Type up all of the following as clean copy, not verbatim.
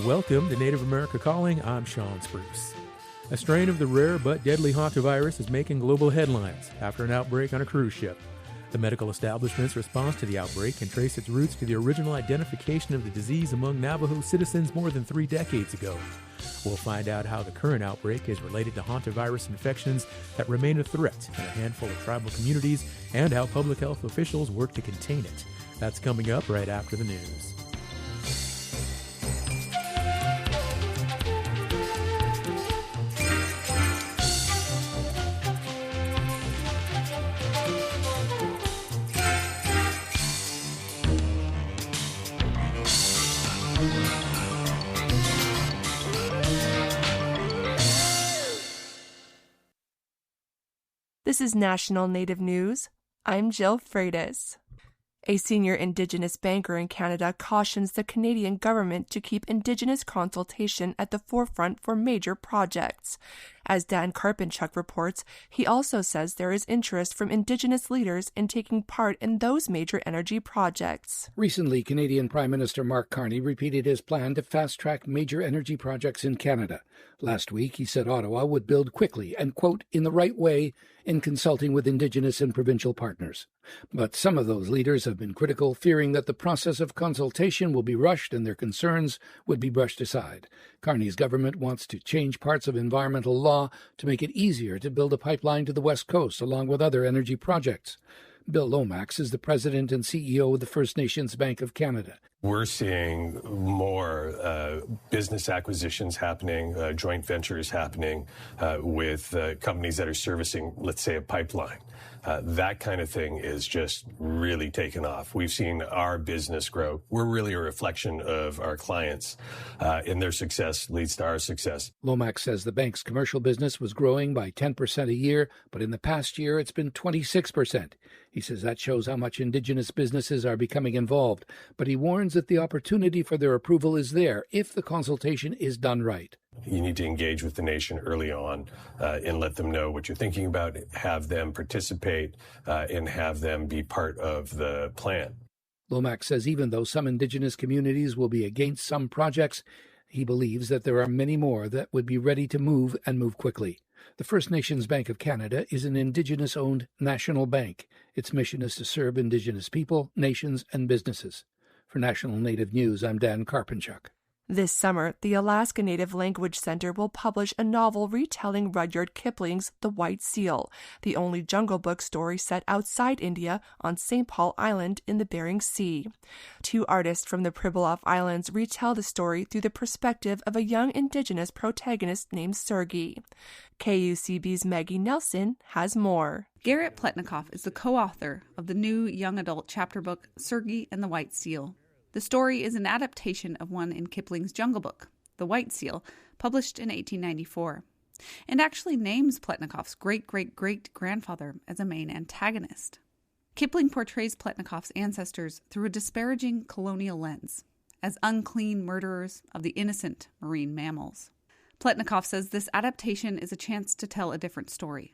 Welcome to Native America Calling. I'm Sean Spruce. A strain of the rare but deadly hantavirus is making global headlines after an outbreak on a cruise ship. The medical establishment's response to the outbreak can trace its roots to the original identification of the disease among Navajo citizens more than 3 decades ago. We'll find out how the current outbreak is related to hantavirus infections that remain a threat in a handful of tribal communities and how public health officials work to contain it. That's coming up right after the news. This is National Native News. I'm Jill Freitas. A senior Indigenous banker in Canada cautions the Canadian government to keep Indigenous consultation at the forefront for major projects. As Dan Karpinchuk reports, he also says there is interest from Indigenous leaders in taking part in those major energy projects. Recently, Canadian Prime Minister Mark Carney repeated his plan to fast-track major energy projects in Canada. Last week, he said Ottawa would build quickly and, quote, in the right way, in consulting with Indigenous and provincial partners. But some of those leaders have been critical, fearing that the process of consultation will be rushed and their concerns would be brushed aside. Carney's government wants to change parts of environmental law to make it easier to build a pipeline to the West Coast, along with other energy projects. Bill Lomax is the president and CEO of the First Nations Bank of Canada. We're seeing more business acquisitions happening, joint ventures happening with companies that are servicing, let's say, a pipeline. That kind of thing is just really taken off. We've seen our business grow. We're really a reflection of our clients, and their success leads to our success. Lomax says the bank's commercial business was growing by 10% a year, but in the past year it's been 26%. He says that shows how much Indigenous businesses are becoming involved, but he warns that the opportunity for their approval is there if the consultation is done right. You need to engage with the nation early on and let them know what you're thinking about, have them participate, and have them be part of the plan. Lomax says even though some Indigenous communities will be against some projects, he believes that there are many more that would be ready to move and move quickly. The First Nations Bank of Canada is an Indigenous-owned national bank. Its mission is to serve Indigenous people, nations, and businesses. For National Native News, I'm Dan Karpinchuk. This summer, the Alaska Native Language Center will publish a novel retelling Rudyard Kipling's The White Seal, the only Jungle Book story set outside India on St. Paul Island in the Bering Sea. 2 artists from the Pribilof Islands retell the story through the perspective of a young Indigenous protagonist named Sergei. KUCB's Maggie Nelson has more. Garrett Pletnikoff is the co-author of the new young adult chapter book, Sergei and the White Seal. The story is an adaptation of one in Kipling's Jungle Book, The White Seal, published in 1894, and actually names Pletnikoff's great-great-great-grandfather as a main antagonist. Kipling portrays Pletnikoff's ancestors through a disparaging colonial lens, as unclean murderers of the innocent marine mammals. Pletnikoff says this adaptation is a chance to tell a different story,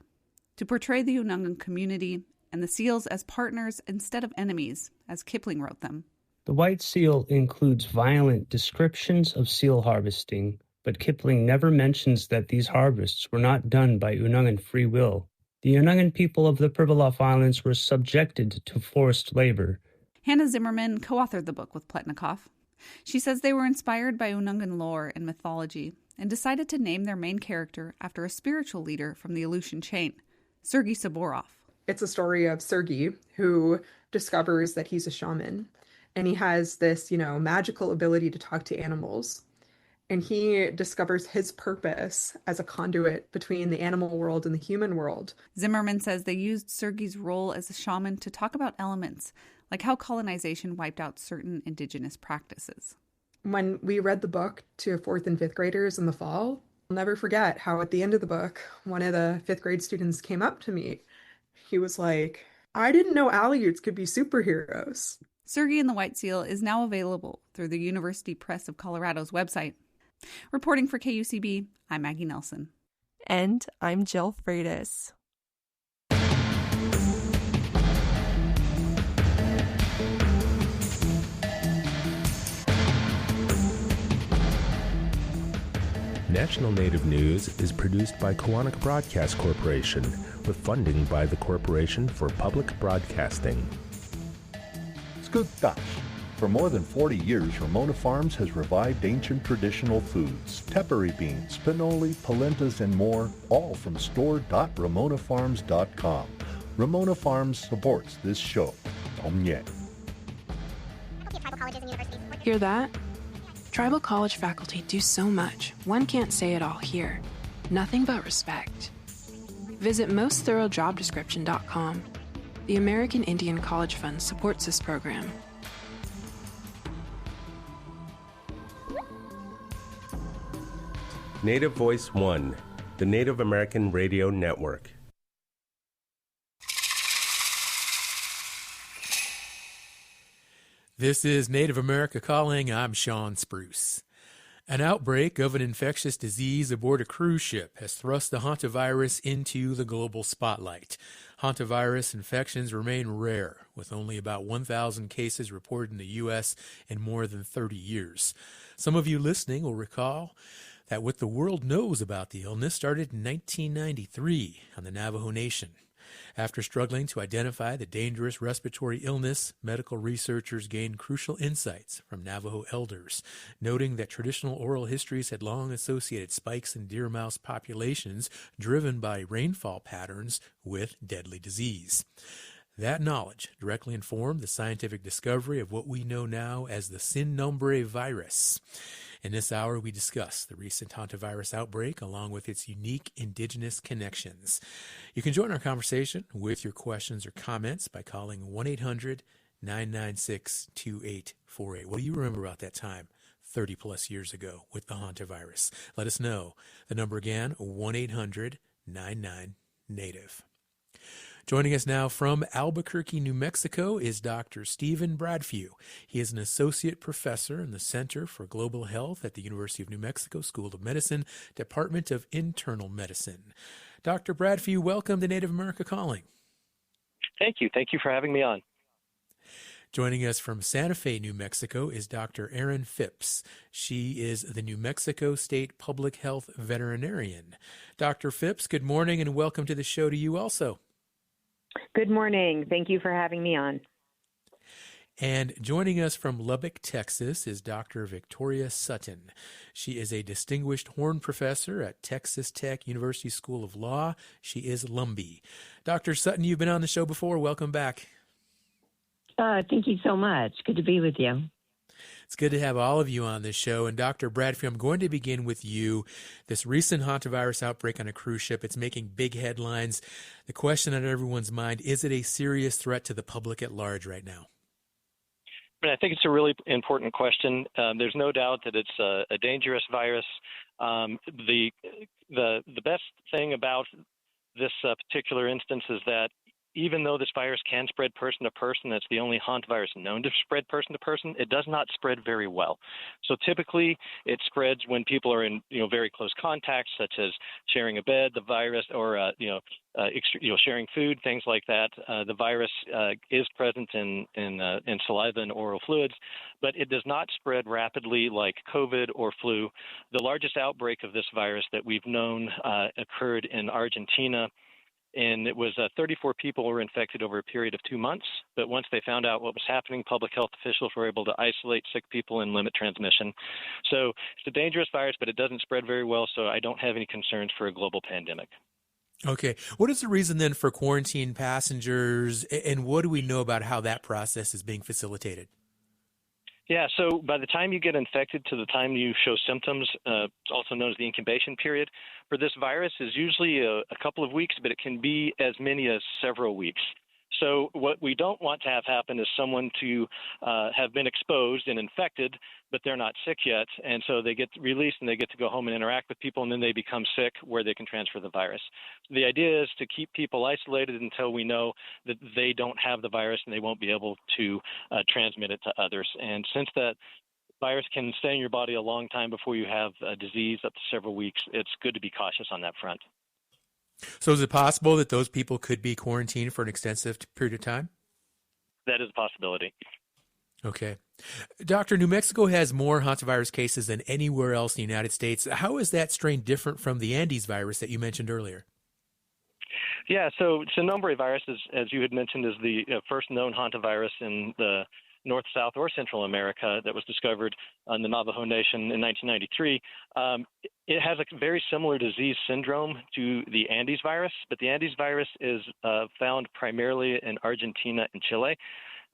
to portray the Unungan community and the seals as partners instead of enemies, as Kipling wrote them. The White Seal includes violent descriptions of seal harvesting, but Kipling never mentions that these harvests were not done by Unungan free will. The Unungan people of the Pribilof Islands were subjected to forced labor. Hannah Zimmerman co-authored the book with Pletnikoff. She says they were inspired by Unungan lore and mythology and decided to name their main character after a spiritual leader from the Aleutian chain, Sergei Saborov. It's a story of Sergei, who discovers that he's a shaman. And he has this, magical ability to talk to animals. And he discovers his purpose as a conduit between the animal world and the human world. Zimmerman says they used Sergei's role as a shaman to talk about elements, like how colonization wiped out certain Indigenous practices. When we read the book to 4th and 5th graders in the fall, I'll never forget how at the end of the book, one of the 5th grade students came up to me. He was like, I didn't know Aleuts could be superheroes. Sergei and the White Seal is now available through the University Press of Colorado's website. Reporting for KUCB, I'm Maggie Nelson. And I'm Jill Freitas. National Native News is produced by Koahnic Broadcast Corporation with funding by the Corporation for Public Broadcasting. Skugtash. For more than 40 years, Ramona Farms has revived ancient traditional foods, tepary beans, pinoli, polentas, and more, all from store.ramonafarms.com. Ramona Farms supports this show. Omye. Hear that? Tribal college faculty do so much, one can't say it all here. Nothing but respect. Visit mostthoroughdjobdescription.com. The American Indian College Fund supports this program. Native Voice One, the Native American Radio Network. This is Native America Calling. I'm Sean Spruce. An outbreak of an infectious disease aboard a cruise ship has thrust the hantavirus into the global spotlight. Hantavirus infections remain rare, with only about 1,000 cases reported in the U.S. in more than 30 years. Some of you listening will recall that what the world knows about the illness started in 1993 on the Navajo Nation. After struggling to identify the dangerous respiratory illness, medical researchers gained crucial insights from Navajo elders, noting that traditional oral histories had long associated spikes in deer mouse populations driven by rainfall patterns with deadly disease. That knowledge directly informed the scientific discovery of what we know now as the Sin Nombre virus. In this hour, we discuss the recent hantavirus outbreak along with its unique indigenous connections. You can join our conversation with your questions or comments by calling 1-800-996-2848. What do you remember about that time 30 plus years ago with the hantavirus? Let us know. The number again, 1-800-99-NATIVE. Joining us now from Albuquerque, New Mexico, is Dr. Stephen Bradfew. He is an associate professor in the Center for Global Health at the University of New Mexico School of Medicine, Department of Internal Medicine. Dr. Bradfew, welcome to Native America Calling. Thank you. Thank you for having me on. Joining us from Santa Fe, New Mexico, is Dr. Erin Phipps. She is the New Mexico State Public Health Veterinarian. Dr. Phipps, good morning and welcome to the show to you also. Good morning. Thank you for having me on. And joining us from Lubbock, Texas, is Dr. Victoria Sutton. She is a distinguished Horn Professor at Texas Tech University School of Law. She is Lumbee. Dr. Sutton, you've been on the show before. Welcome back. Thank you so much. Good to be with you. It's good to have all of you on this show. And Dr. Bradfew, I'm going to begin with you. This recent hantavirus outbreak on a cruise ship, it's making big headlines. The question on everyone's mind, is it a serious threat to the public at large right now? I think it's a really important question. There's no doubt that it's a dangerous virus. The best thing about this particular instance is that even though this virus can spread person to person, that's the only hantavirus known to spread person to person, it does not spread very well. So typically it spreads when people are in very close contact, such as sharing a bed, the virus, or sharing food, things like that. The virus is present in saliva and oral fluids, but it does not spread rapidly like COVID or flu. The largest outbreak of this virus that we've known occurred in Argentina. And it was 34 people were infected over a period of 2 months. But once they found out what was happening, public health officials were able to isolate sick people and limit transmission. So it's a dangerous virus, but it doesn't spread very well. So I don't have any concerns for a global pandemic. Okay. What is the reason then for quarantine passengers? And what do we know about how that process is being facilitated? Yeah, so by the time you get infected to the time you show symptoms, also known as the incubation period, for this virus is usually a couple of weeks, but it can be as many as several weeks. So what we don't want to have happen is someone to have been exposed and infected, but they're not sick yet, and so they get released and they get to go home and interact with people, and then they become sick where they can transfer the virus. The idea is to keep people isolated until we know that they don't have the virus and they won't be able to transmit it to others. And since that virus can stay in your body a long time before you have a disease, up to several weeks, it's good to be cautious on that front. So is it possible that those people could be quarantined for an extensive period of time? That is a possibility. Okay. Doctor, New Mexico has more hantavirus cases than anywhere else in the United States. How is that strain different from the Andes virus that you mentioned earlier? Yeah, so nombre virus, as you had mentioned, is the first known hantavirus in the North, South, or Central America that was discovered on the Navajo Nation in 1993. It has a very similar disease syndrome to the Andes virus, but the Andes virus is found primarily in Argentina and Chile.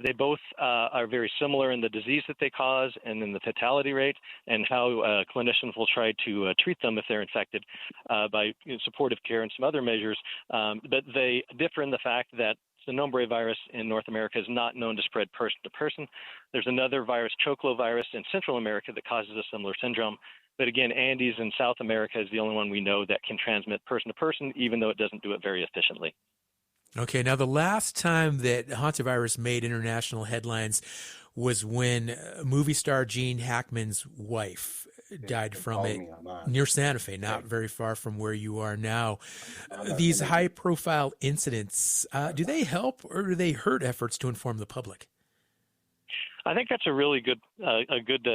They both are very similar in the disease that they cause and in the fatality rate and how clinicians will try to treat them if they're infected by supportive care and some other measures. But they differ in the fact that the nombre virus in North America is not known to spread person to person. There's another virus, trochlovirus, in Central America that causes a similar syndrome. But again, Andes in South America is the only one we know that can transmit person to person, even though it doesn't do it very efficiently. Okay, now the last time that hantavirus made international headlines was when movie star Gene Hackman's wife died from it near Santa Fe, not very far from where you are now. These high-profile incidents, do they help or do they hurt efforts to inform the public? I think that's a really good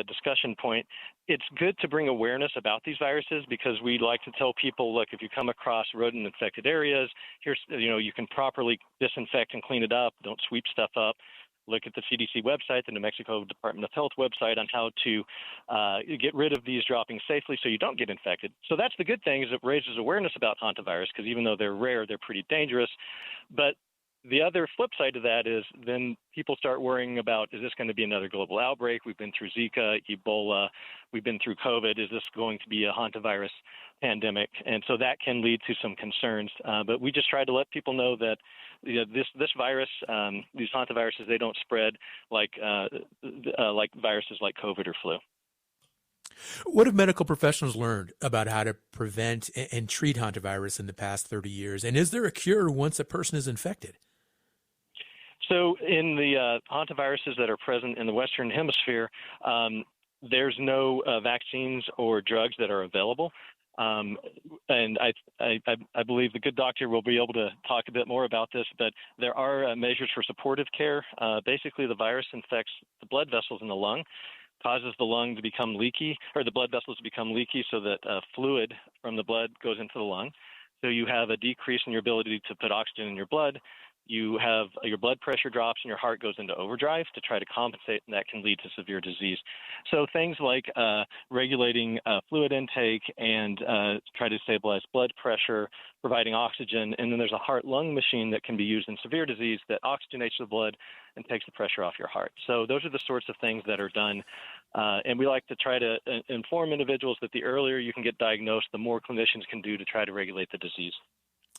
discussion point. It's good to bring awareness about these viruses because we like to tell people, look, if you come across rodent-infected areas, here's, you can properly disinfect and clean it up. Don't sweep stuff up. Look at the CDC website, the New Mexico Department of Health website on how to get rid of these droppings safely so you don't get infected. So that's the good thing is it raises awareness about hantavirus because even though they're rare, they're pretty dangerous. But the other flip side of that is then people start worrying about, is this going to be another global outbreak? We've been through Zika, Ebola, we've been through COVID. Is this going to be a hantavirus pandemic? And so that can lead to some concerns. But we just try to let people know that this virus, these hantaviruses, they don't spread like viruses like COVID or flu. What have medical professionals learned about how to prevent and treat hantavirus in the past 30 years? And is there a cure once a person is infected? So in the hantaviruses that are present in the Western Hemisphere, there's no vaccines or drugs that are available. And I believe the good doctor will be able to talk a bit more about this, but there are measures for supportive care. Basically, the virus infects the blood vessels in the lung, causes the lung to become leaky, or the blood vessels to become leaky so that fluid from the blood goes into the lung. So you have a decrease in your ability to put oxygen in your blood. You have your blood pressure drops and your heart goes into overdrive to try to compensate, and that can lead to severe disease. So things like regulating fluid intake and try to stabilize blood pressure, providing oxygen, and then there's a heart-lung machine that can be used in severe disease that oxygenates the blood and takes the pressure off your heart. So those are the sorts of things that are done. And we like to try to inform individuals that the earlier you can get diagnosed, the more clinicians can do to try to regulate the disease.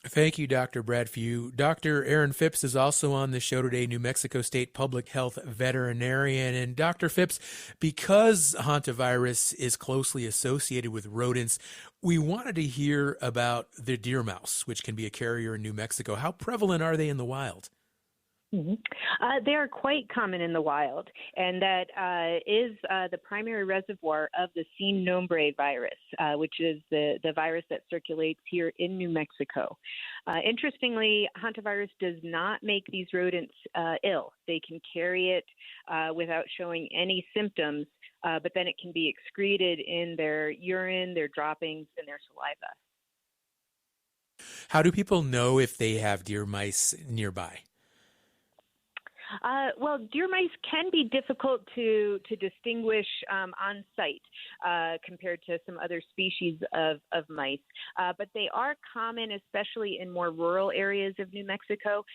Thank you, Dr. Brad Few. Dr. Aaron Phipps is also on the show today, New Mexico State Public Health Veterinarian. And Dr. Phipps, because hantavirus is closely associated with rodents, we wanted to hear about the deer mouse, which can be a carrier in New Mexico. How prevalent are they in the wild? They are quite common in the wild, and that is the primary reservoir of the Sin Nombre virus, which is the virus that circulates here in New Mexico. Interestingly, hantavirus does not make these rodents ill. They can carry it without showing any symptoms, but then it can be excreted in their urine, their droppings, and their saliva. How do people know if they have deer mice nearby? Well, deer mice can be difficult to distinguish on site compared to some other species of mice, but they are common, especially in more rural areas of New Mexico.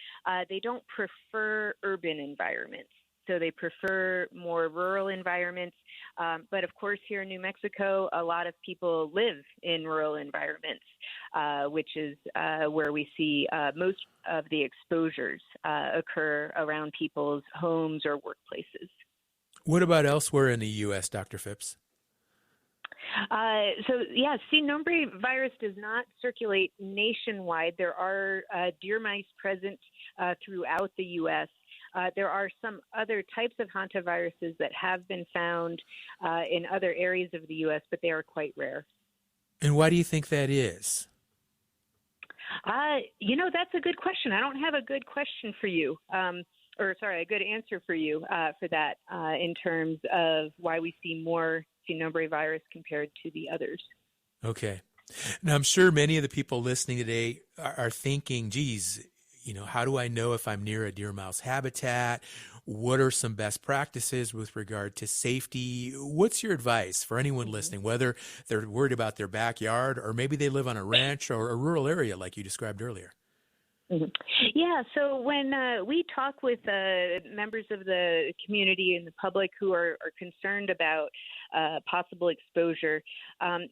They don't prefer urban environments. So they prefer more rural environments. But of course, here in New Mexico, a lot of people live in rural environments, which is where we see most of the exposures occur around people's homes or workplaces. What about elsewhere in the U.S., Dr. Phipps? Sin Nombre virus does not circulate nationwide. There are deer mice present throughout the U.S. There are some other types of hantaviruses that have been found in other areas of the U.S., but they are quite rare. And why do you think that is? That's a good question. I don't have a good question for you. a good answer for you for that in terms of why we see more Nombre virus compared to the others. Okay. Now, I'm sure many of the people listening today are thinking, geez, how do I know if I'm near a deer mouse habitat? What are some best practices with regard to safety? What's your advice for anyone listening, whether they're worried about their backyard or maybe they live on a ranch or a rural area like you described earlier? Mm-hmm. Yeah, so when we talk with members of the community and the public who are concerned about possible exposure,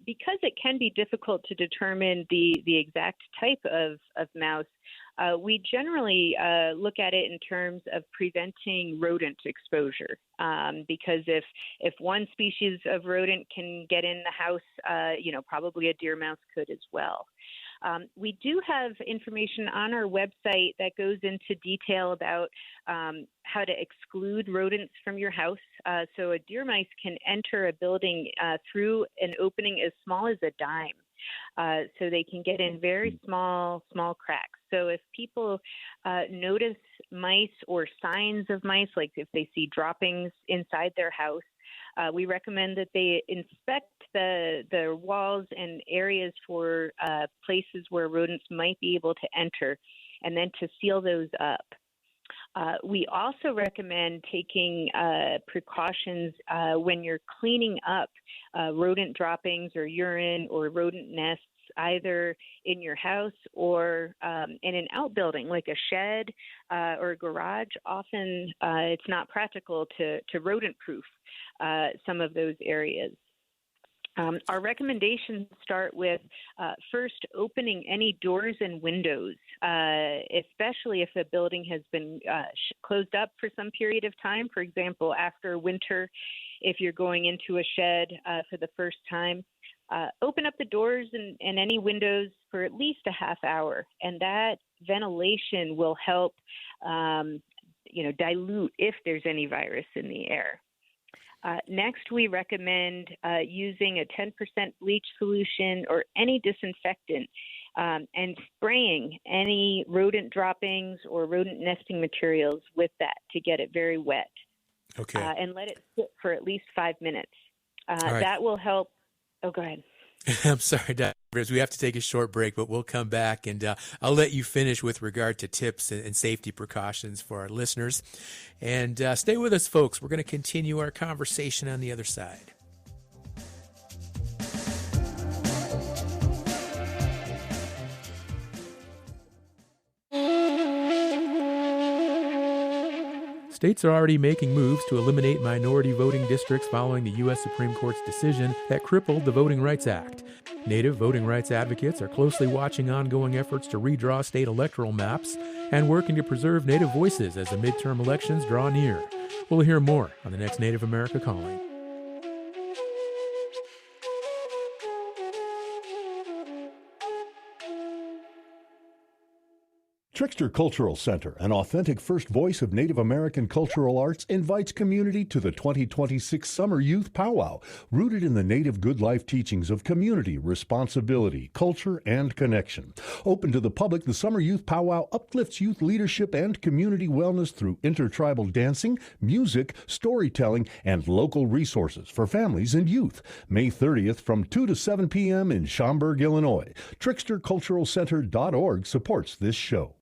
because it can be difficult to determine the exact type of mouse, we generally look at it in terms of preventing rodent exposure, because if one species of rodent can get in the house, probably a deer mouse could as well. We do have information on our website that goes into detail about how to exclude rodents from your house. So a deer mice can enter a building through an opening as small as a dime. So they can get in very small cracks. So if people notice mice or signs of mice, like if they see droppings inside their house, we recommend that they inspect the walls and areas for places where rodents might be able to enter, and then to seal those up. We also recommend taking precautions when you're cleaning up rodent droppings or urine or rodent nests, either in your house or in an outbuilding like a shed or a garage. Often it's not practical to rodent-proof some of those areas. Our recommendations start with first opening any doors and windows, especially if a building has been closed up for some period of time. For example, after winter, if you're going into a shed for the first time, open up the doors and any windows for at least a half hour, and that ventilation will help dilute if there's any virus in the air. Next, we recommend using a 10% bleach solution or any disinfectant and spraying any rodent droppings or rodent nesting materials with that to get it very wet. Okay. And let it sit for at least 5 minutes. Right. That will help. Oh, go ahead. I'm sorry, Dr. Rivers, we have to take a short break, but we'll come back and I'll let you finish with regard to tips and safety precautions for our listeners. And stay with us, folks. We're going to continue our conversation on the other side. States are already making moves to eliminate minority voting districts following the U.S. Supreme Court's decision that crippled the Voting Rights Act. Native voting rights advocates are closely watching ongoing efforts to redraw state electoral maps and working to preserve Native voices as the midterm elections draw near. We'll hear more on the next Native America Calling. Trickster Cultural Center, an authentic first voice of Native American cultural arts, invites community to the 2026 Summer Youth Powwow, rooted in the Native good life teachings of community, responsibility, culture, and connection. Open to the public, the Summer Youth Powwow uplifts youth leadership and community wellness through intertribal dancing, music, storytelling, and local resources for families and youth. May 30th from 2 to 7 p.m. in Schaumburg, Illinois. TricksterCulturalCenter.org supports this show.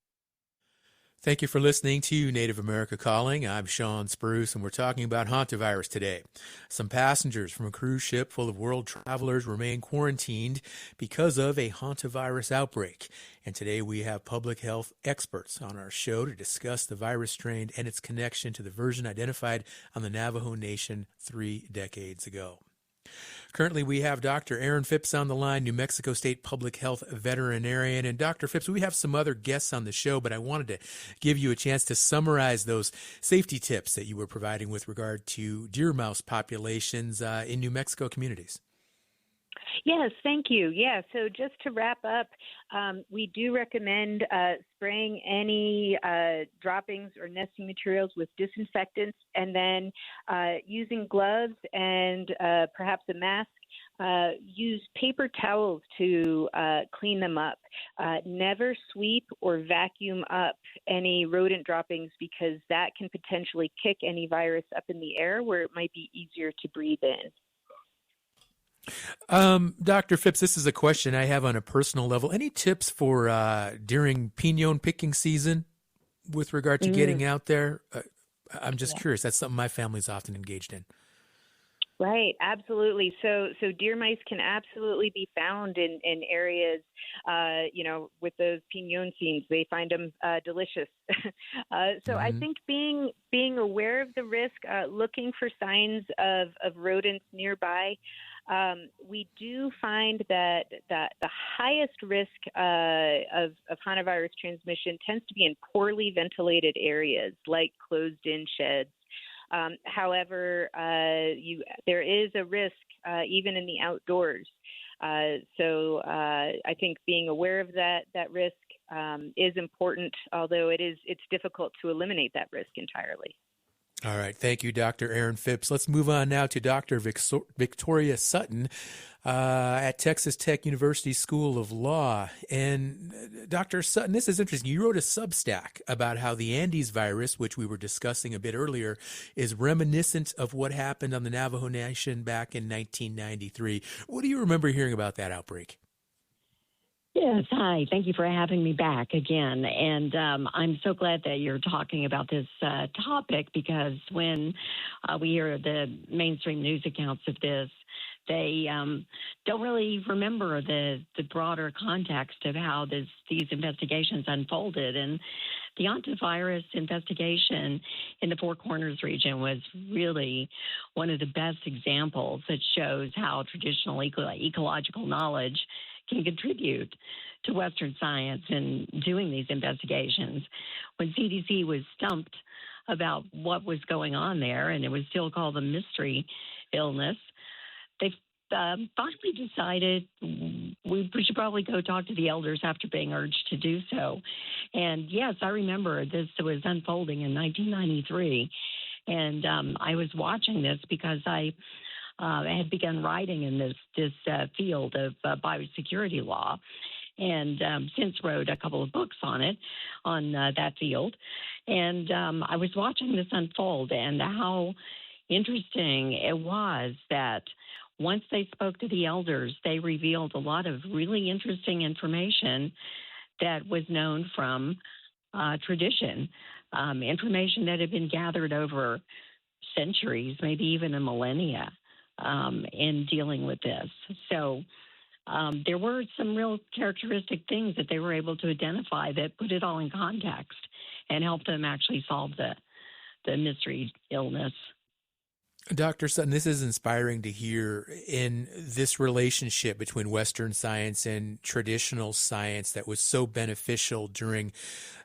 Thank you for listening to Native America Calling. I'm Sean Spruce, and we're talking about hantavirus today. Some passengers from a cruise ship full of world travelers remain quarantined because of a hantavirus outbreak. And today we have public health experts on our show to discuss the virus strain and its connection to the version identified on the Navajo Nation 3 decades ago. Currently, we have Dr. Aaron Phipps on the line, New Mexico State Public Health Veterinarian. And Dr. Phipps, we have some other guests on the show, but I wanted to give you a chance to summarize those safety tips that you were providing with regard to deer mouse populations in New Mexico communities. Yes, thank you. Yeah, so just to wrap up, we do recommend spraying any droppings or nesting materials with disinfectants, and then using gloves and perhaps a mask Use paper towels to clean them up. Never sweep or vacuum up any rodent droppings because that can potentially kick any virus up in the air where it might be easier to breathe in. Dr. Phipps, this is a question I have on a personal level. Any tips for during pinon picking season with regard to getting out there? I'm just curious. That's something my family's often engaged in. Right, absolutely. So deer mice can absolutely be found in areas, with those pinon scenes. They find them delicious. I think being aware of the risk, looking for signs of rodents nearby. We do find that the highest risk of hantavirus transmission tends to be in poorly ventilated areas like closed-in sheds. However, there is a risk even in the outdoors. So I think being aware of that risk is important, although it's difficult to eliminate that risk entirely. All right. Thank you, Dr. Aaron Phipps. Let's move on now to Dr. Victoria Sutton at Texas Tech University School of Law. And Dr. Sutton, this is interesting. You wrote a Substack about how the Andes virus, which we were discussing a bit earlier, is reminiscent of what happened on the Navajo Nation back in 1993. What do you remember hearing about that outbreak? Yes, hi. Thank you for having me back again. And I'm so glad that you're talking about this topic because when we hear the mainstream news accounts of this, they don't really remember the broader context of how these investigations unfolded. And the hantavirus investigation in the Four Corners region was really one of the best examples that shows how traditional ecological knowledge can contribute to Western science in doing these investigations. When CDC was stumped about what was going on there, and it was still called a mystery illness, they finally decided we should probably go talk to the elders after being urged to do so. And yes, I remember this was unfolding in 1993, and I was watching this because I had begun writing in this field of biosecurity law, and since wrote a couple of books on it, on that field. And I was watching this unfold and how interesting it was that once they spoke to the elders, they revealed a lot of really interesting information that was known from tradition, information that had been gathered over centuries, maybe even a millennia. In dealing with this. So there were some real characteristic things that they were able to identify that put it all in context and helped them actually solve the mystery illness. Dr. Sutton, this is inspiring to hear in this relationship between Western science and traditional science that was so beneficial during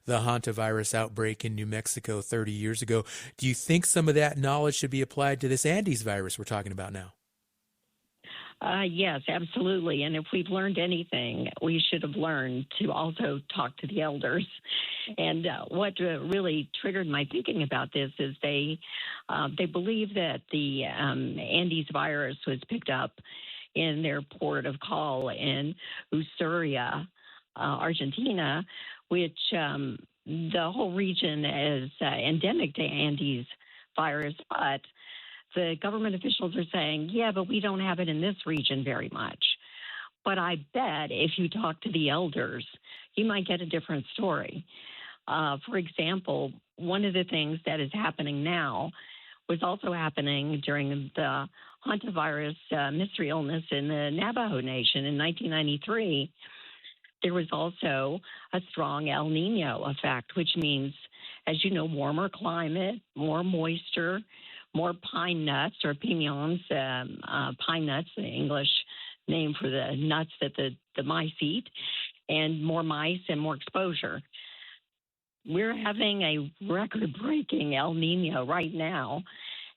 the hantavirus outbreak in New Mexico 30 years ago. Do you think some of that knowledge should be applied to this Andes virus we're talking about now? Yes, absolutely. And if we've learned anything, we should have learned to also talk to the elders. And what really triggered my thinking about this is they believe that the Andes virus was picked up in their port of call in Ushuaia, Argentina, which the whole region is endemic to Andes virus, but the government officials are saying, yeah, but we don't have it in this region very much. But I bet if you talk to the elders, you might get a different story. For example, one of the things that is happening now was also happening during the hantavirus mystery illness in the Navajo Nation in 1993. There was also a strong El Nino effect, which means, as you know, warmer climate, more moisture, more pine nuts or piñons, pine nuts, the English name for the nuts that the mice eat, and more mice and more exposure. We're having a record-breaking El Nino right now,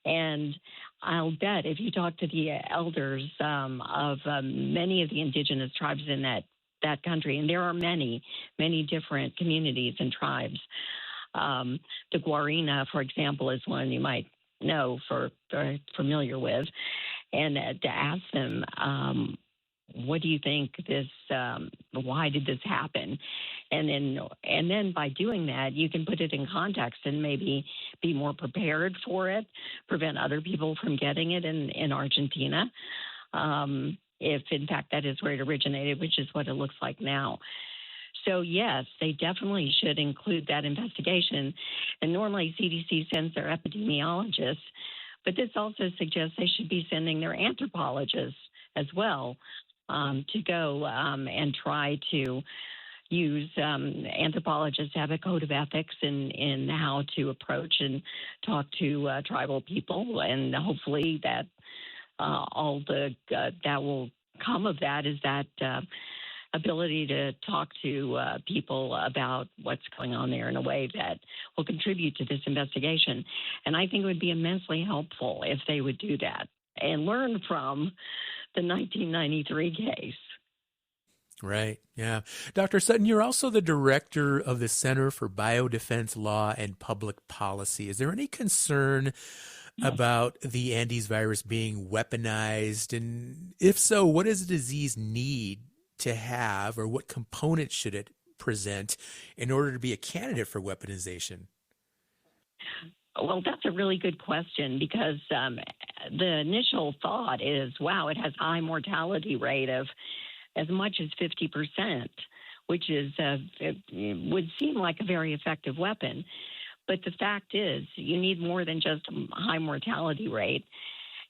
and I'll bet if you talk to the elders of many of the indigenous tribes in that country, and there are many, many different communities and tribes. The Guarina, for example, is one you might know, very familiar with. and to ask them, what do you think this, why did this happen? And then by doing that, you can put it in context and maybe be more prepared for it, prevent other people from getting it in Argentina. If in fact that is where it originated, which is what it looks like now. So yes, they definitely should include that investigation. And normally CDC sends their epidemiologists, but this also suggests they should be sending their anthropologists as well to go and try to use anthropologists have a code of ethics in how to approach and talk to tribal people, and hopefully that that will come of that is that ability to talk to people about what's going on there in a way that will contribute to this investigation. And I think it would be immensely helpful if they would do that and learn from the 1993 case. Right. Yeah. Dr. Sutton, you're also the director of the Center for Biodefense Law and Public Policy. Is there any concern about the Andes virus being weaponized? And if so, what does the disease need to have, or what components should it present in order to be a candidate for weaponization? Well, that's a really good question, because the initial thought is, wow, it has a high mortality rate of as much as 50%, which is it would seem like a very effective weapon. But the fact is, you need more than just a high mortality rate.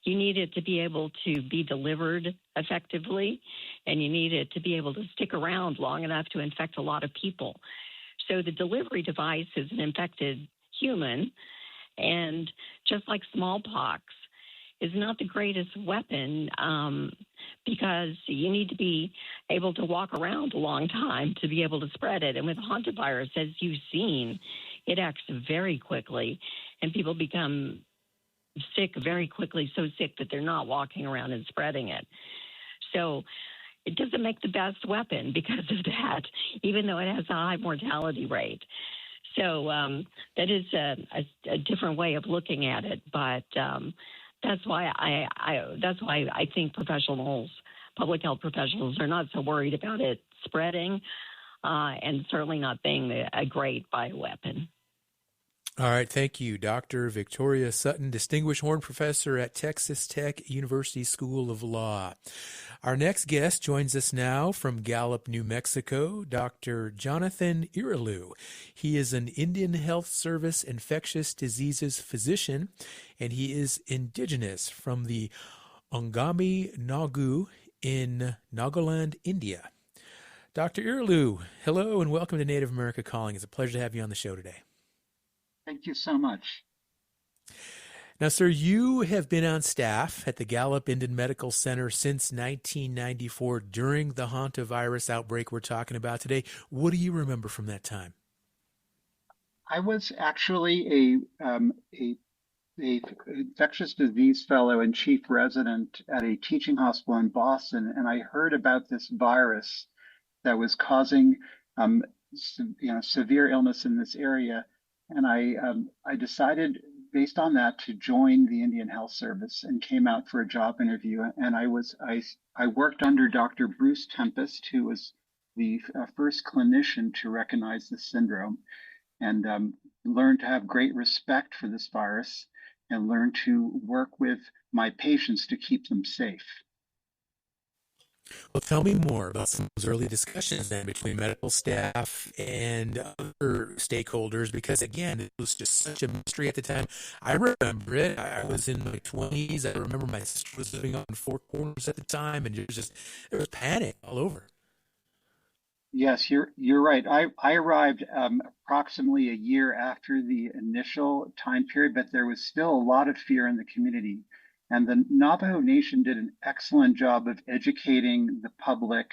You need it to be able to be delivered effectively, and you need it to be able to stick around long enough to infect a lot of people. So the delivery device is an infected human, and just like smallpox is not the greatest weapon because you need to be able to walk around a long time to be able to spread it. And with hantavirus, as you've seen, it acts very quickly, and people become sick very quickly, so sick that they're not walking around and spreading it. So it doesn't make the best weapon because of that, even though it has a high mortality rate. So that is a different way of looking at it, but that's why I think professionals, public health professionals, are not so worried about it spreading, and certainly not being a great bioweapon. All right, thank you, Dr. Victoria Sutton, Distinguished Horn Professor at Texas Tech University School of Law. Our next guest joins us now from Gallup, New Mexico, Dr. Jonathan Irilu. He is an Indian Health Service infectious diseases physician, and he is indigenous from the Angami Nagu in Nagaland, India. Dr. Irilu, hello and welcome to Native America Calling. It's a pleasure to have you on the show today. Thank you so much. Now, sir, you have been on staff at the Gallup Indian Medical Center since 1994 during the hantavirus outbreak we're talking about today. What do you remember from that time? I was actually a infectious disease fellow and chief resident at a teaching hospital in Boston, and I heard about this virus that was causing severe illness in this area. And I decided, based on that, to join the Indian Health Service and came out for a job interview. And I worked under Dr. Bruce Tempest, who was the first clinician to recognize this syndrome, and learned to have great respect for this virus and learned to work with my patients to keep them safe. Well, tell me more about some of those early discussions then between medical staff and other stakeholders, because again, it was just such a mystery at the time. I remember it. I was in my 20s. I remember my sister was living on Four Corners at the time, and there was panic all over. Yes, you're right. I arrived approximately a year after the initial time period, but there was still a lot of fear in the community. And the Navajo Nation did an excellent job of educating the public,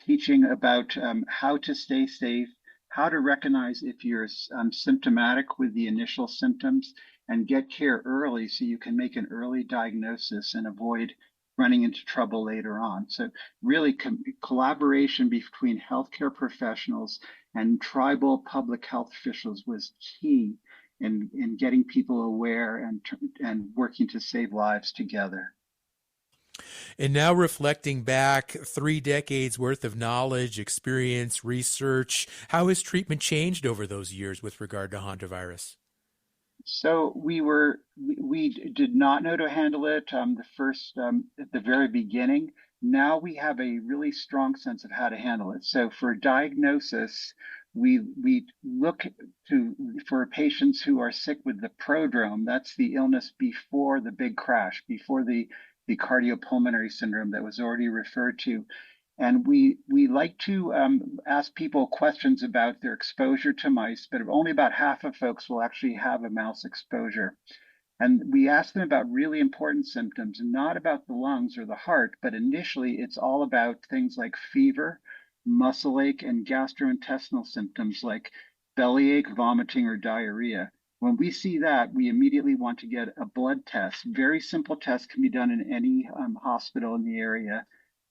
teaching about how to stay safe, how to recognize if you're symptomatic with the initial symptoms, and get care early so you can make an early diagnosis and avoid running into trouble later on. So really collaboration between healthcare professionals and tribal public health officials was key in getting people aware and working to save lives together. And now reflecting back 3 decades worth of knowledge, experience, research, how has treatment changed over those years with regard to hantavirus? So we did not know to handle it the first at the very beginning. Now we have a really strong sense of how to handle it. So for diagnosis, we look to for patients who are sick with the prodrome. That's the illness before the big crash, before the cardiopulmonary syndrome that was already referred to. And we like to ask people questions about their exposure to mice, but only about half of folks will actually have a mouse exposure. And we ask them about really important symptoms, not about the lungs or the heart, but initially it's all about things like fever, muscle ache, and gastrointestinal symptoms like bellyache, vomiting, or diarrhea. When we see that, we immediately want to get a blood test. Very simple test can be done in any hospital in the area.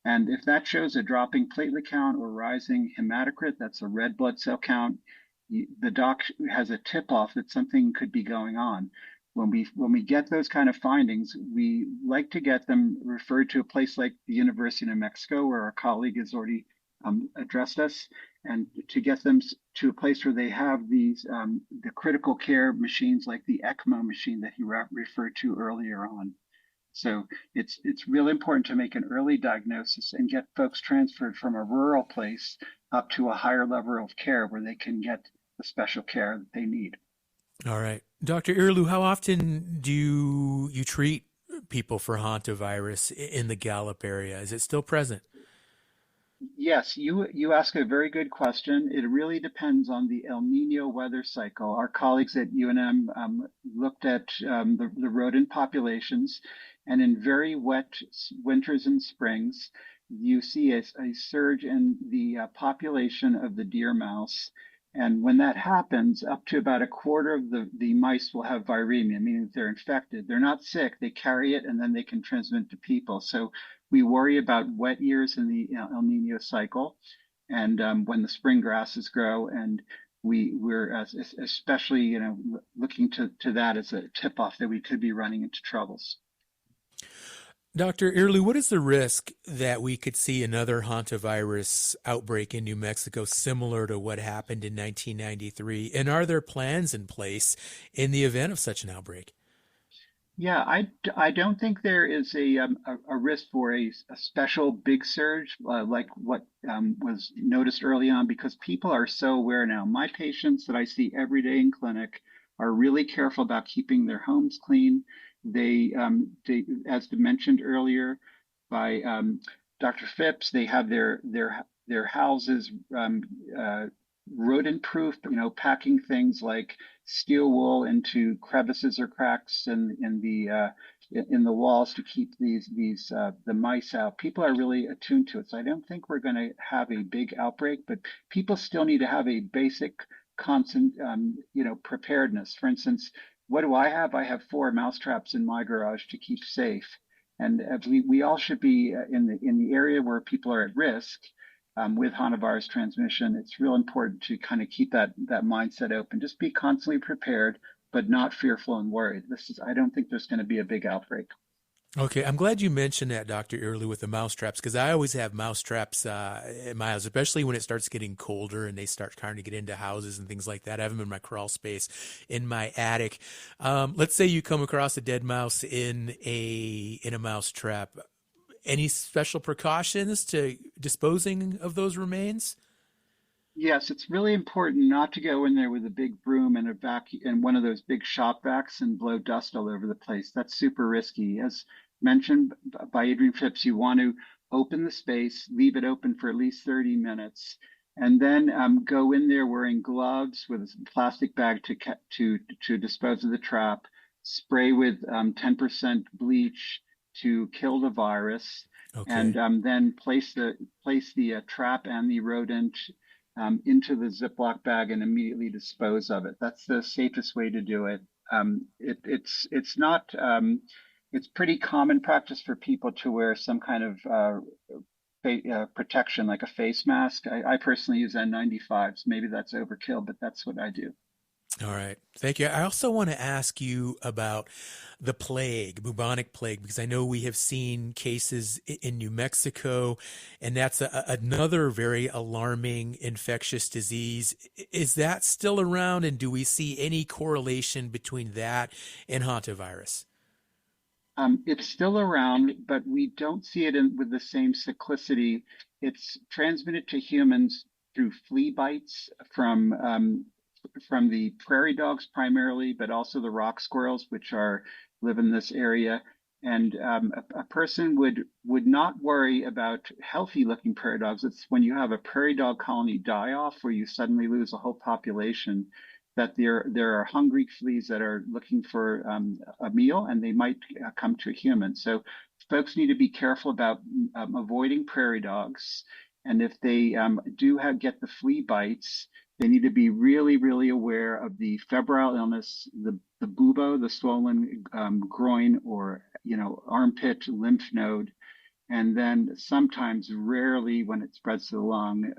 And if that shows a dropping platelet count or rising hematocrit, that's a red blood cell count, the doc has a tip off that something could be going on. When we get those kind of findings, we like to get them referred to a place like the University of New Mexico, where our colleague has already addressed us, and to get them to a place where they have these the critical care machines like the ECMO machine that he referred to earlier on. So it's really important to make an early diagnosis and get folks transferred from a rural place up to a higher level of care where they can get the special care that they need. All right. Dr. Irlu, how often do you treat people for hantavirus in the Gallup area? Is it still present? Yes, you ask a very good question. It really depends on the El Nino weather cycle. Our colleagues at UNM looked at the rodent populations, and in very wet winters and springs, you see a surge in the population of the deer mouse. And when that happens, up to about a quarter of the mice will have viremia, meaning that they're infected. They're not sick, they carry it, and then they can transmit to people. So we worry about wet years in the El Nino cycle, and when the spring grasses grow, and we're especially looking to that as a tip off that we could be running into troubles. Dr. Irlu, what is the risk that we could see another hantavirus outbreak in New Mexico similar to what happened in 1993? And are there plans in place in the event of such an outbreak? Yeah, I don't think there is a risk for a special big surge like what was noticed early on, because people are so aware now. My patients that I see every day in clinic are really careful about keeping their homes clean. They as mentioned earlier by Dr. Phipps, they have their houses rodent proof, packing things like steel wool into crevices or cracks in the walls to keep the mice out. People are really attuned to it. So I don't think we're going to have a big outbreak, but people still need to have a basic constant preparedness. For instance, what do I have? I have 4 mouse traps in my garage to keep safe. And we all should be in the area where people are at risk with hantavirus transmission. It's real important to kind of keep that mindset open. Just be constantly prepared, but not fearful and worried. I don't think there's going to be a big outbreak. Okay, I'm glad you mentioned that, Dr. Irlu, with the mouse traps, because I always have mouse traps in my house, especially when it starts getting colder and they start trying to get into houses and things like that. I have them in my crawl space in my attic. Let's say you come across a dead mouse in a mouse trap. Any special precautions to disposing of those remains? Yes, it's really important not to go in there with a big broom and a vacuum and one of those big shop vacs and blow dust all over the place. That's super risky. As mentioned by Adrian Phipps, you want to open the space, leave it open for at least 30 minutes, and then go in there wearing gloves with a plastic bag to dispose of the trap. Spray with 10% bleach to kill the virus, Okay. and then place the trap and the rodent into the Ziploc bag and immediately dispose of it. That's the safest way to do it. It's not. It's pretty common practice for people to wear some kind of protection, like a face mask. I personally use N95s. Maybe that's overkill, but that's what I do. All right. Thank you. I also want to ask you about the plague, bubonic plague, because I know we have seen cases in New Mexico, and that's another very alarming infectious disease. Is that still around, and do we see any correlation between that and hantavirus? It's still around, but we don't see it with the same cyclicity. It's transmitted to humans through flea bites from the prairie dogs primarily, but also the rock squirrels, which live in this area. And a person would not worry about healthy looking prairie dogs. It's when you have a prairie dog colony die off, where you suddenly lose a whole population, that there are hungry fleas that are looking for a meal, and they might come to a human. So folks need to be careful about avoiding prairie dogs. And if they get the flea bites, they need to be really, really aware of the febrile illness, the bubo, the swollen groin or armpit lymph node, and then sometimes, rarely, when it spreads to the lung,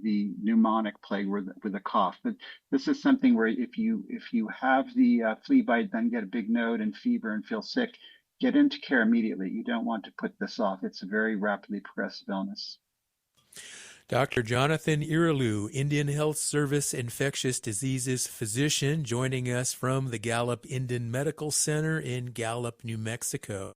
the pneumonic plague with a cough. But this is something where if you have the flea bite, then get a big node and fever and feel sick, get into care immediately. You don't want to put this off. It's a very rapidly progressive illness. Dr. Jonathan Irilu, Indian Health Service infectious diseases physician, joining us from the Gallup Indian Medical Center in Gallup, New Mexico.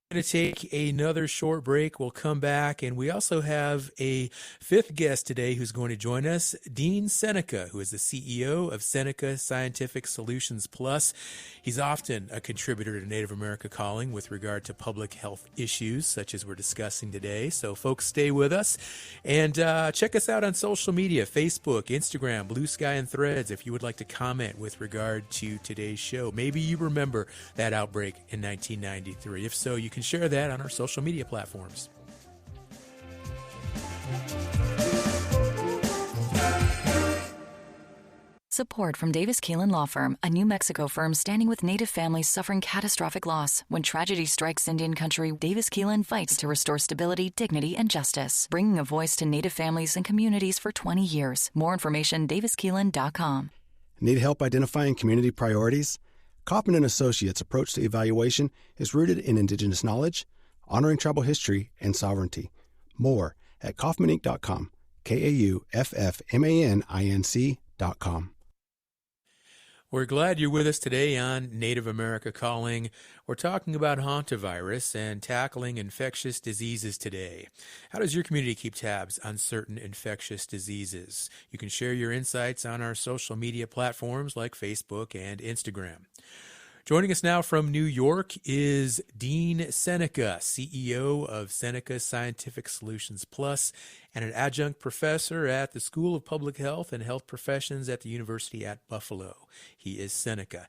We're going to take another short break. We'll come back, and we also have a fifth guest today who's going to join us, Dean Seneca, who is the CEO of Seneca Scientific Solutions Plus. He's often a contributor to Native America Calling with regard to public health issues such as we're discussing today. So folks, stay with us, and check us out on social media, Facebook, Instagram, Blue Sky, and Threads if you would like to comment with regard to today's show. Maybe you remember that outbreak in 1993. If so, you can share that on our social media platforms. Support from Davis Keelan Law Firm, a New Mexico firm standing with Native families suffering catastrophic loss. When tragedy strikes Indian country, Davis Keelan fights to restore stability, dignity, and justice, bringing a voice to Native families and communities for 20 years. More information, daviskeelan.com. Need help identifying community priorities? Kaufman & Associates' approach to evaluation is rooted in Indigenous knowledge, honoring tribal history, and sovereignty. More at kaufmaninc.com, KAUFFMANINC.com. We're glad you're with us today on Native America Calling. We're talking about hantavirus and tackling infectious diseases today. How does your community keep tabs on certain infectious diseases? You can share your insights on our social media platforms like Facebook and Instagram. Joining us now from New York is Dean Seneca, CEO of Seneca Scientific Solutions Plus, and an adjunct professor at the School of Public Health and Health Professions at the University at Buffalo. He is Seneca.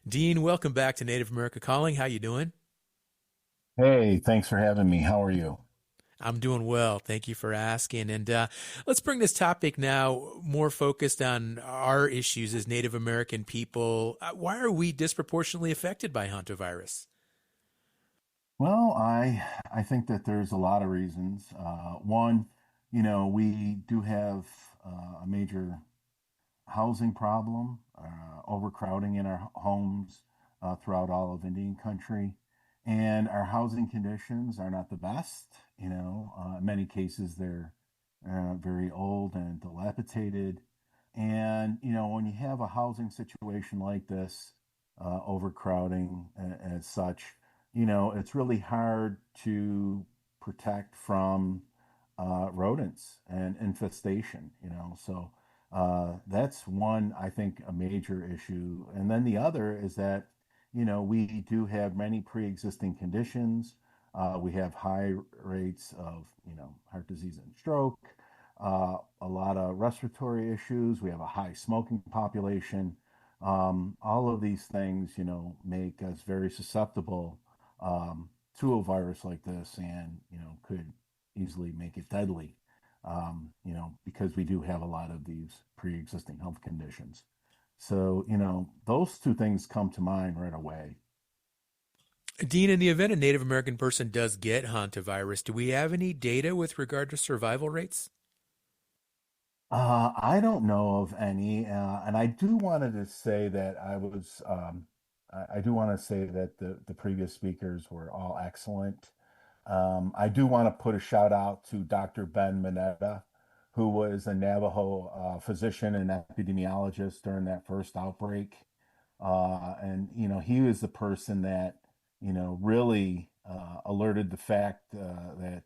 Dean, welcome back to Native America Calling. How you doing? Hey, thanks for having me. How are you? I'm doing well. Thank you for asking. And let's bring this topic now more focused on our issues as Native American people. Why are we disproportionately affected by hantavirus? Well, I think that there's a lot of reasons. One, we do have a major housing problem, overcrowding in our homes throughout all of Indian country. And our housing conditions are not the best. In many cases, they're very old and dilapidated. And, when you have a housing situation like this, overcrowding as such, it's really hard to protect from rodents and infestation, So that's one, I think, a major issue. And then the other is that we do have many pre-existing conditions. We have high rates of, heart disease and stroke, a lot of respiratory issues. We have a high smoking population. All of these things, make us very susceptible to a virus like this, and, could easily make it deadly, because we do have a lot of these pre-existing health conditions. So, those two things come to mind right away. Dean, in the event a Native American person does get hantavirus, do we have any data with regard to survival rates? I don't know of any, and I do wanted to say that I do want to say that the previous speakers were all excellent. I do want to put a shout out to Dr. Ben Mineta, who was a Navajo physician and epidemiologist during that first outbreak. And he was the person that really alerted the fact that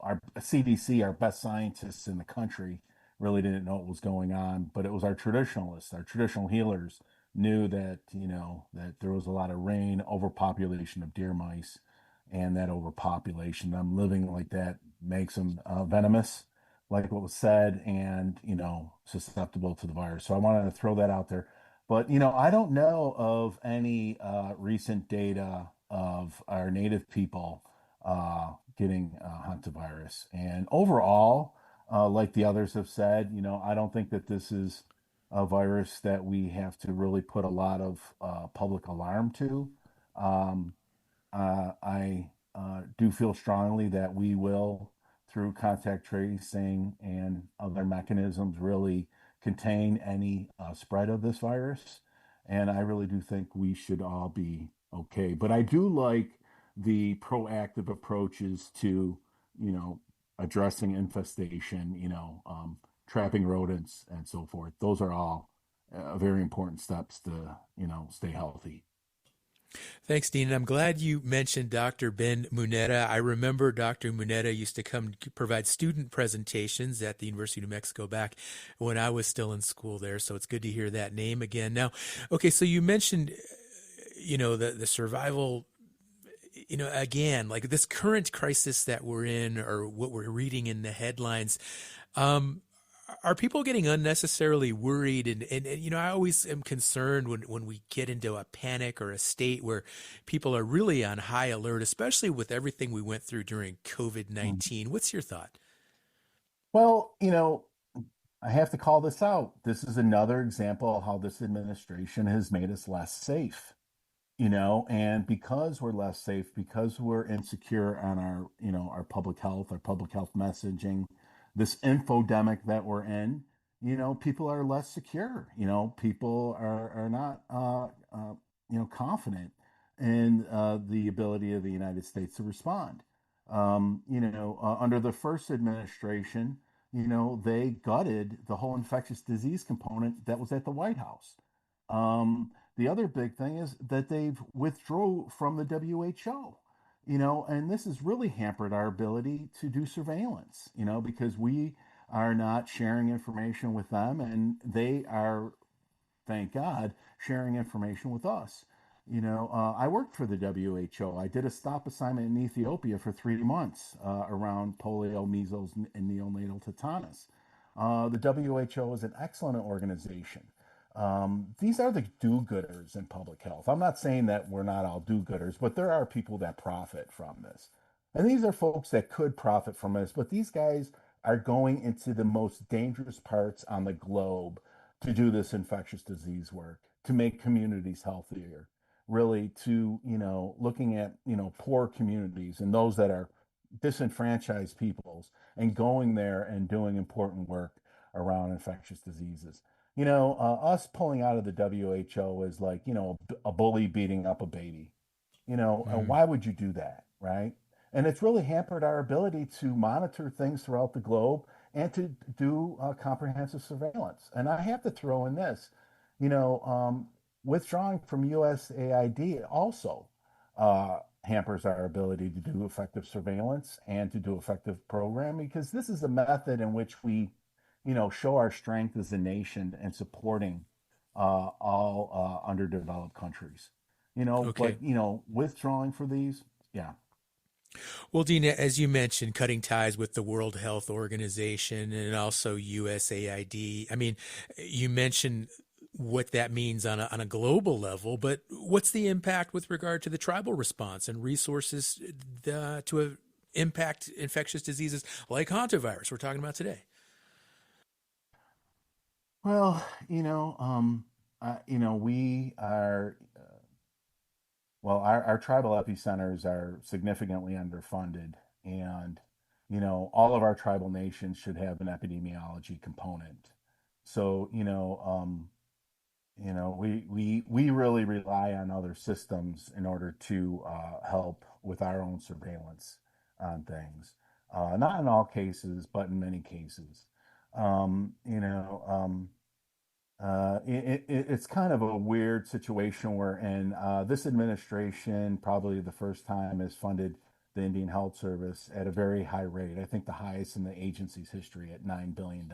our CDC, our best scientists in the country, really didn't know what was going on, but it was our traditionalists, our traditional healers knew that that there was a lot of rain, overpopulation of deer mice, and that overpopulation, them living like that, makes them venomous, like what was said, and susceptible to the virus. So I wanted to throw that out there. But I don't know of any recent data of our native people getting hantavirus. And overall, like the others have said, I don't think that this is a virus that we have to really put a lot of public alarm to. Um, I do feel strongly that we will, through contact tracing and other mechanisms, really contain any spread of this virus. And I really do think we should all be okay. But I do like the proactive approaches to, you know, addressing infestation, trapping rodents and so forth. Those are all very important steps to, stay healthy. Thanks, Dean. And I'm glad you mentioned Dr. Ben Muneta. I remember Dr. Muneta used to come provide student presentations at the University of New Mexico back when I was still in school there. So it's good to hear that name again. Now, okay, so you mentioned, the survival, again, like this current crisis that we're in or what we're reading in the headlines. Um, are people getting unnecessarily worried? And I always am concerned when we get into a panic or a state where people are really on high alert, especially with everything we went through during COVID-19. What's your thought? Well, I have to call this out. This is another example of how this administration has made us less safe, and because we're less safe, because we're insecure on our public health messaging, this infodemic that we're in, people are less secure. People are not, confident in the ability of the United States to respond. Under the first administration, they gutted the whole infectious disease component that was at the White House. The other big thing is that they've withdrew from the WHO, and this has really hampered our ability to do surveillance, because we are not sharing information with them, and they are, thank God, sharing information with us. I worked for the WHO. I did a stop assignment in Ethiopia for 3 months around polio, measles, and neonatal tetanus. The WHO is an excellent organization. These are the do-gooders in public health. I'm not saying that we're not all do-gooders, but there are people that profit from this. And these are folks that could profit from this, but these guys are going into the most dangerous parts on the globe to do this infectious disease work, to make communities healthier, really to, looking at, poor communities and those that are disenfranchised peoples and going there and doing important work around infectious diseases. Us pulling out of the WHO is like, a bully beating up a baby. Why would you do that, right? And it's really hampered our ability to monitor things throughout the globe and to do comprehensive surveillance. And I have to throw in this, you know, um, withdrawing from USAID also hampers our ability to do effective surveillance and to do effective programming, because this is a method in which we, show our strength as a nation and supporting all underdeveloped countries. Okay. But withdrawing for these, yeah. Well, Dina, as you mentioned, cutting ties with the World Health Organization and also USAID. I mean, you mentioned what that means on a global level, but what's the impact with regard to the tribal response and resources impact infectious diseases like hantavirus we're talking about today? Well, we are, well, our tribal epicenters are significantly underfunded. And, all of our tribal nations should have an epidemiology component. So, we really rely on other systems in order to help with our own surveillance on things. Not in all cases, but in many cases. Um, you know, um, it's kind of a weird situation we're in. This administration, probably the first time, has funded the Indian Health Service at a very high rate. I think the highest in the agency's history at $9 billion.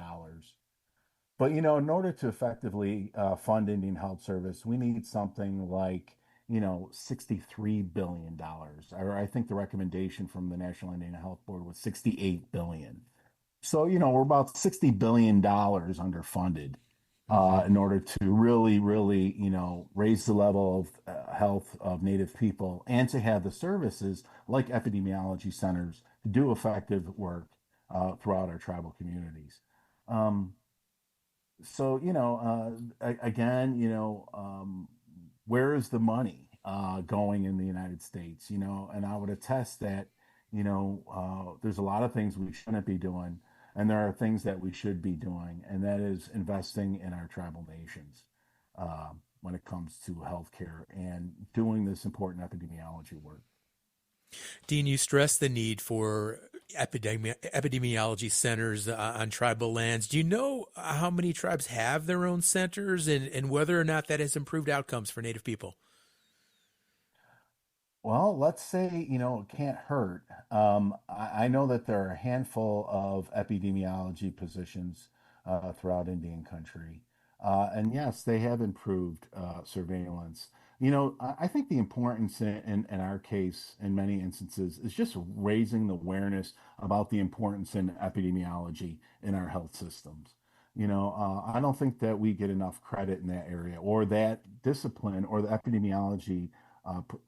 But in order to effectively fund Indian Health Service, we need something like $63 billion, or I think the recommendation from the National Indian Health Board was 68 billion. So we're about $60 billion underfunded in order to really, really raise the level of health of Native people and to have the services like epidemiology centers to do effective work throughout our tribal communities. Um, so again, where is the money going in the United States? And I would attest that there's a lot of things we shouldn't be doing, and there are things that we should be doing, and that is investing in our tribal nations when it comes to healthcare and doing this important epidemiology work. Dean, you stressed the need for epidemiology centers on tribal lands. Do you know how many tribes have their own centers, and whether or not that has improved outcomes for Native people? Well, let's say, it can't hurt. I know that there are a handful of epidemiology positions throughout Indian country. And yes, they have improved surveillance. I think the importance in our case, in many instances, is just raising the awareness about the importance in epidemiology in our health systems. I don't think that we get enough credit in that area, or that discipline, or the epidemiology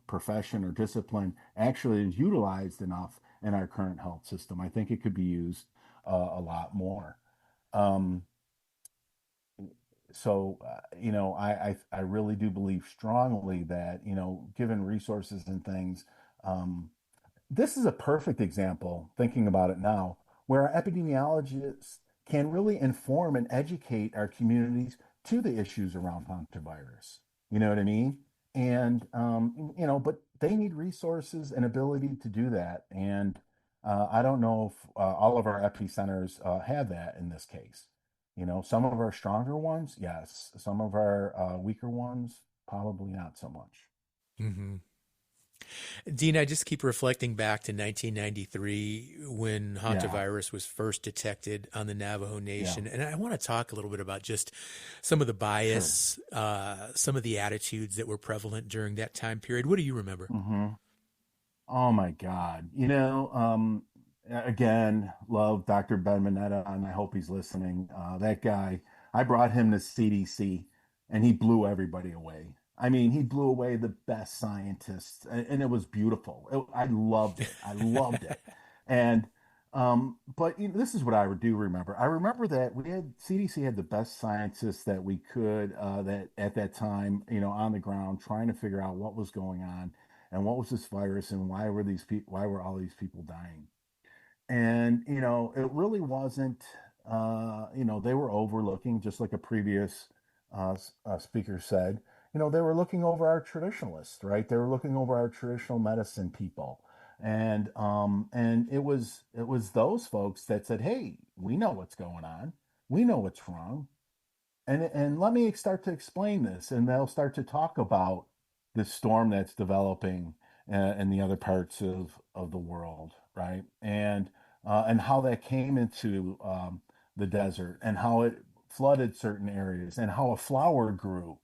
profession or discipline actually is utilized enough in our current health system. I think it could be used a lot more. Um, I really do believe strongly that given resources and things, um, this is a perfect example, thinking about it now, where our epidemiologists can really inform and educate our communities to the issues around hantavirus. You know what I mean? And, but they need resources and ability to do that. And I don't know if all of our epicenters have that in this case. Some of our stronger ones, yes. Some of our weaker ones, probably not so much. Mm-hmm. Dean, I just keep reflecting back to 1993 when hantavirus was first detected on the Navajo Nation. And I want to talk a little bit about just some of the bias, some of the attitudes that were prevalent during that time period. What do you remember? Mm-hmm. Oh my God. Again, love Dr. Ben Mineta, and I hope he's listening. That guy, I brought him to CDC, and he blew everybody away. I mean, he blew away the best scientists, and it was beautiful. I loved it. I loved it. And but this is what I do remember. I remember that CDC had the best scientists that we could that at that time, on the ground, trying to figure out what was going on and what was this virus and why were all these people dying. And it really wasn't they were overlooking, just like a previous speaker said, they were looking over our traditionalists, right? They were looking over our traditional medicine people. And it was those folks that said, hey, we know what's going on, we know what's wrong, and let me start to explain this. And they'll start to talk about this storm that's developing in the other parts of the world, right? And how that came into the desert, and how it flooded certain areas, and how a flower grew.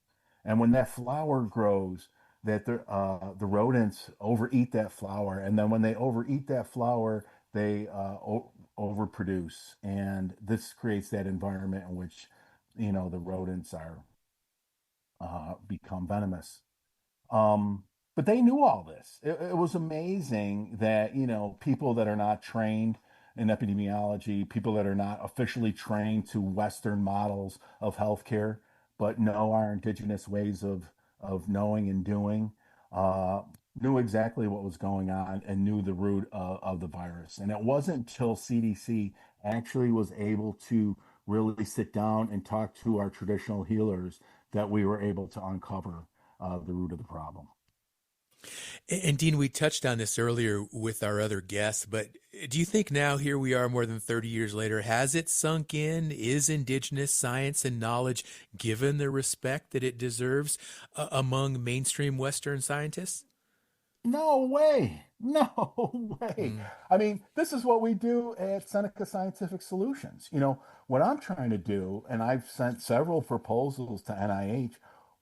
And when that flower grows, that the rodents overeat that flower, and then when they overeat that flower, they overproduce, and this creates that environment in which the rodents are become venomous. But they knew all this. It was amazing that people that are not trained in epidemiology, people that are not officially trained to Western models of healthcare, but know our indigenous ways of knowing and doing, knew exactly what was going on and knew the root of the virus. And it wasn't until CDC actually was able to really sit down and talk to our traditional healers that we were able to uncover the root of the problem. And Dean, we touched on this earlier with our other guests, but do you think now, here we are more than 30 years later, has it sunk in? Is indigenous science and knowledge given the respect that it deserves among mainstream Western scientists? No way. No way. I mean, this is what we do at Seneca Scientific Solutions. You know, what I'm trying to do, and I've sent several proposals to NIH,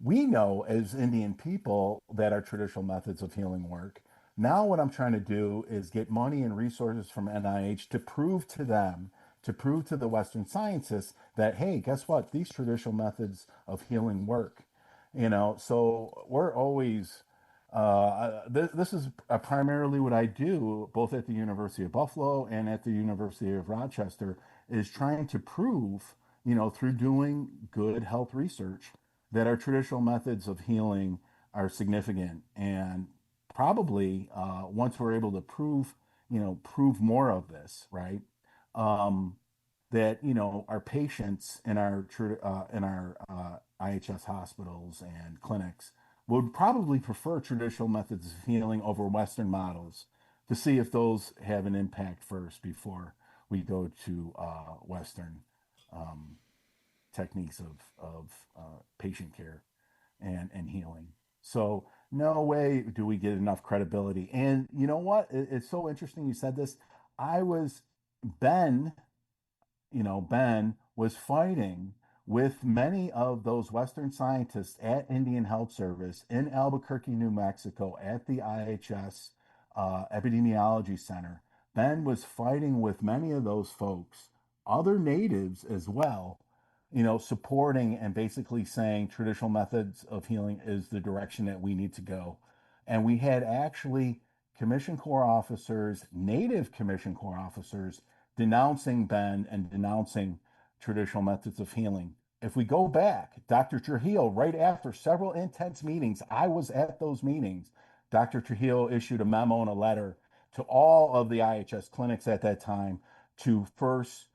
we know as Indian people that our traditional methods of healing work. Now, what I'm trying to do is get money and resources from NIH to prove to them, to prove to the Western scientists that, hey, guess what? These traditional methods of healing work. You know, so we're always this is primarily what I do, both at the University of Buffalo and at the University of Rochester, is trying to prove, you know, through doing good health research, that our traditional methods of healing are significant. And probably once we're able to prove, you know, prove more of this, right? That you know our patients in our IHS hospitals and clinics would probably prefer traditional methods of healing over Western models, to see if those have an impact first before we go to Western techniques of patient care and healing. So no way do we get enough credibility. And you know what? It's so interesting you said this. I was Ben Ben was fighting with many of those Western scientists at Indian Health Service in Albuquerque, New Mexico, at the IHS Epidemiology Center. Ben was fighting with many of those folks, other natives as well, you know, supporting and basically saying traditional methods of healing is the direction that we need to go. And we had actually Commission Corps officers, Native Commission Corps officers, denouncing Ben and denouncing traditional methods of healing. If we go back, Dr. Trujillo, right after several intense meetings, I was at those meetings. Dr. Trujillo issued a memo and a letter to all of the IHS clinics at that time to first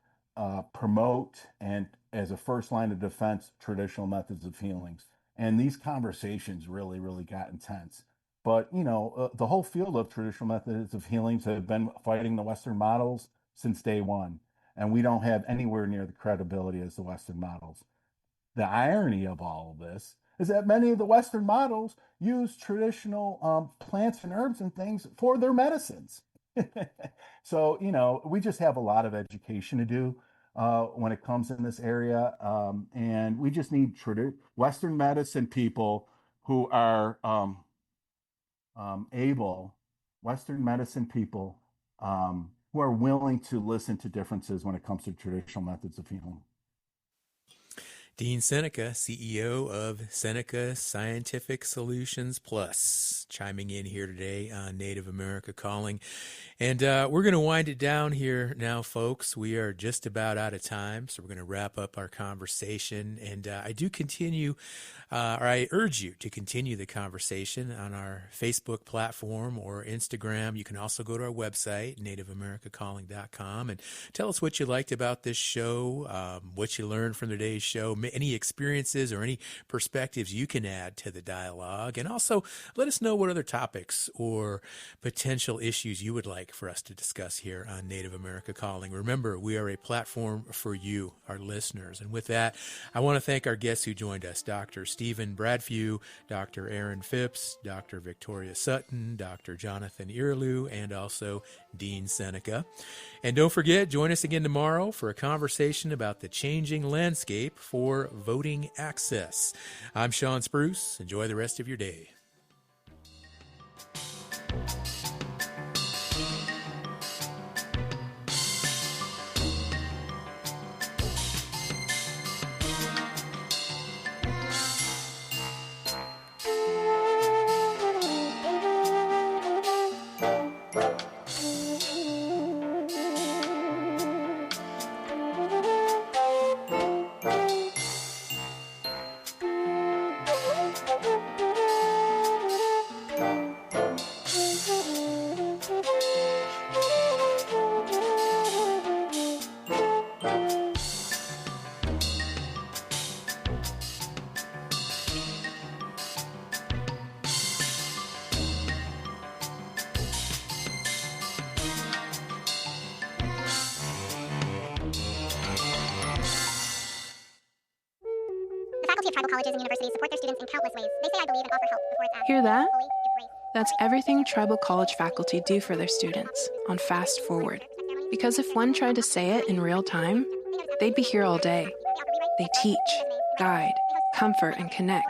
promote and, as a first line of defense, traditional methods of healings. And these conversations really, really got intense. But, you know, the whole field of traditional methods of healings have been fighting the Western models since day one, and we don't have anywhere near the credibility as the Western models. The irony of all of this is that many of the Western models use traditional plants and herbs and things for their medicines. So, you know, we just have a lot of education to do when it comes in this area, and we just need Western medicine people who are able, Western medicine people who are willing to listen to differences when it comes to traditional methods of healing. Dean Seneca, CEO of Seneca Scientific Solutions Plus, chiming in here today on Native America Calling. And we're going to wind it down here now, folks. We are just about out of time, so we're going to wrap up our conversation. And I urge you to continue the conversation on our Facebook platform or Instagram. You can also go to our website, nativeamericacalling.com, and tell us what you liked about this show, what you learned from today's show, any experiences or any perspectives you can add to the dialogue. And also let us know what other topics or potential issues you would like for us to discuss here on Native America Calling. Remember, we are a platform for you, our listeners. And with that, I want to thank our guests who joined us, Dr. Stephen Bradfew, Dr. Aaron Phipps, Dr. Victoria Sutton, Dr. Jonathan Irlew, and also Dean Seneca. And don't forget, join us again tomorrow for a conversation about the changing landscape for voting access. I'm Sean Spruce. Enjoy the rest of your day. Tribal colleges and universities support their students in countless ways. They say I believe and offer help before it's asked. Hear that? That's everything tribal college faculty do for their students on Fast Forward. Because if one tried to say it in real time, they'd be here all day. They teach, guide, comfort, and connect.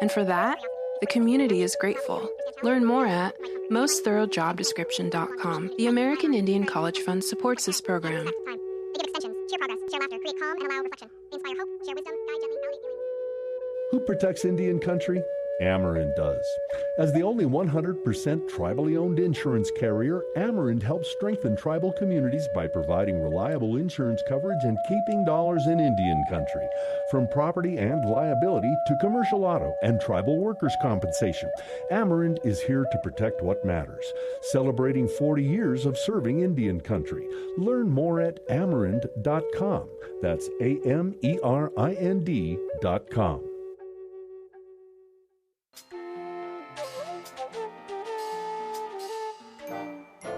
And for that, the community is grateful. Learn more at mostthoroughdjobdescription.com. The American Indian College Fund supports this program. They give extensions, cheer progress, share laughter, create calm, and allow reflection. They inspire hope, share wisdom, guide gently, validate feelings. Who protects Indian country? Amerind does. As the only 100% tribally owned insurance carrier, Amerind helps strengthen tribal communities by providing reliable insurance coverage and keeping dollars in Indian country. From property and liability to commercial auto and tribal workers' compensation, Amerind is here to protect what matters. Celebrating 40 years of serving Indian country. Learn more at amerind.com. That's AMERIND.com.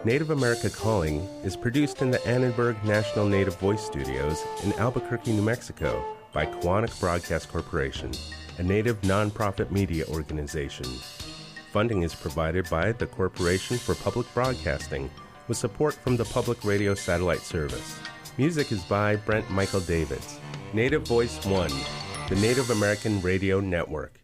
Native America Calling is produced in the Annenberg National Native Voice Studios in Albuquerque, New Mexico by Quantic Broadcast Corporation, a Native nonprofit media organization. Funding is provided by the Corporation for Public Broadcasting with support from the Public Radio Satellite Service. Music is by Brent Michael Davids. Native Voice One, the Native American Radio Network.